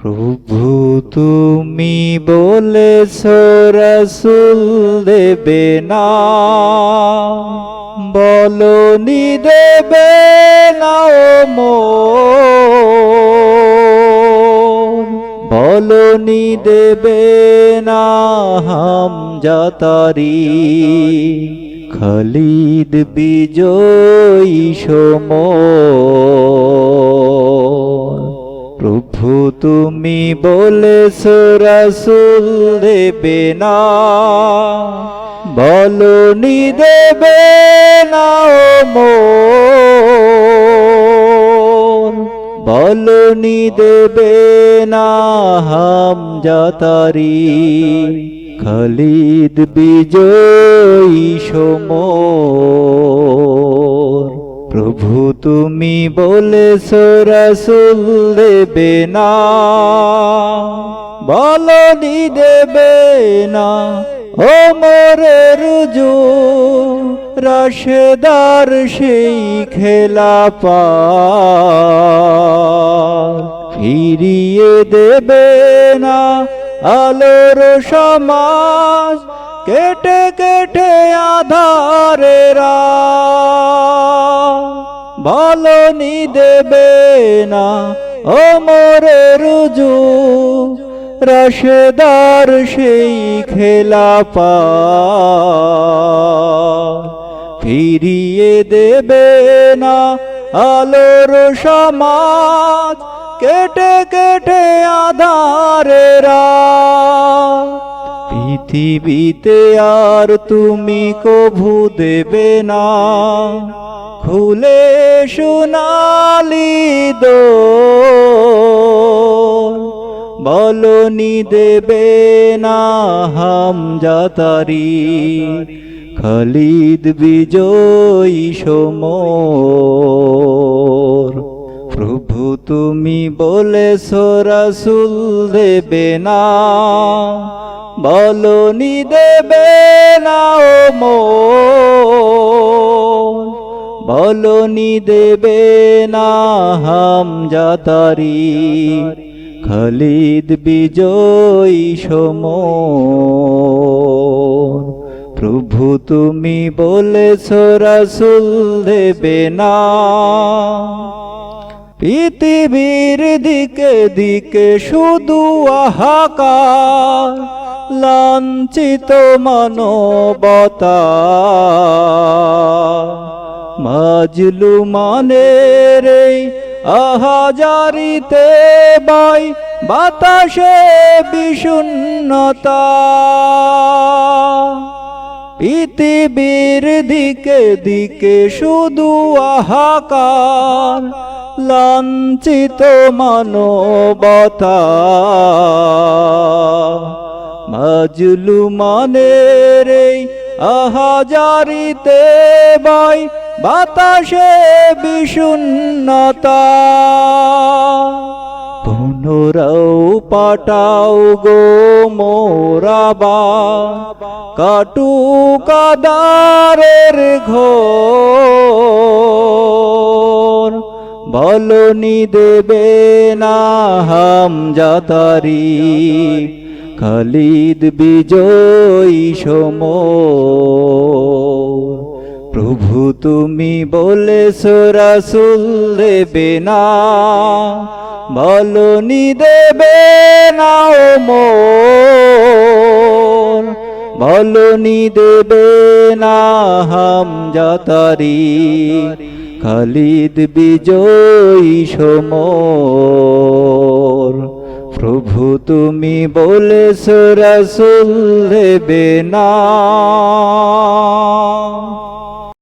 প্রভু তুমি বলেছ রাসূল দেবে না, বলনি দেবে না ও মোর, বলনি দেবে না হামজাতারি, খালিদ বিজয়ী সমর। প্রভু তুমি বলেছ রাসূল দেবে না, বলনি দেবে না ও মোর, বলনি দেবে না হামজাতারি, খালিদ বিজয়ী সমর। প্রভু তুমি বলেছ রাসূল দেবে না, বলনি দেবে না ও মোরের রুজু, রাশেদার সেই খেলাফত ফিরিয়ে দেবে না আলোর সমাজ, কেটে কেটে আধারেরা, বলনি দেবে না ও মোরের রুজু, রাশেদার সেই খেলাফত ফিরিয়ে দেবে না আলোর সমাজ, কেটে কেটে আধারেরা। পৃথিবীতে আর তুমি কভু দেবে না খুলে সোনালি দোর, বলনি দেবে না হামজাতারি, খালিদ বিজয়ী সমর। প্রভু তুমি বলেছ রাসূল দেবে না, বলনি দেবে না ও মোর, বলনি দেবে না হামজাতারি, খালিদ বিজয়ী সমর। প্রভু তুমি বলেছ রাসূল দেবে না, পৃথিবীর দিকে দিকে শুধু হাহাকার, লাঞ্ছিত মানবতা, মাজলুমানের এই আহাজারিতে বাই বাতাসে বিষণ্ণতা। পৃথিবীর দিকে দিকে শুধু হাহাকার, লাঞ্ছিত মানবতা, মাজলুমানের এই আহাজারিতে বাই বাতাসে বিষণ্ণতা। পুনরাও পাঠাও গো মোরাবা, কাটুক আঁধারের ঘোর, বলনি দেবে না হামজাতারি, খালিদ বিজয়ী সমর। প্রভু তুমি বলেছ রাসূল দেবে না, বলনি দেবে না ও মোর, বলনি দেবে না হামজাতারি, খালিদ বিজয়ী সমর। প্রভু তুমি বলেছ রাসূল দেবে না।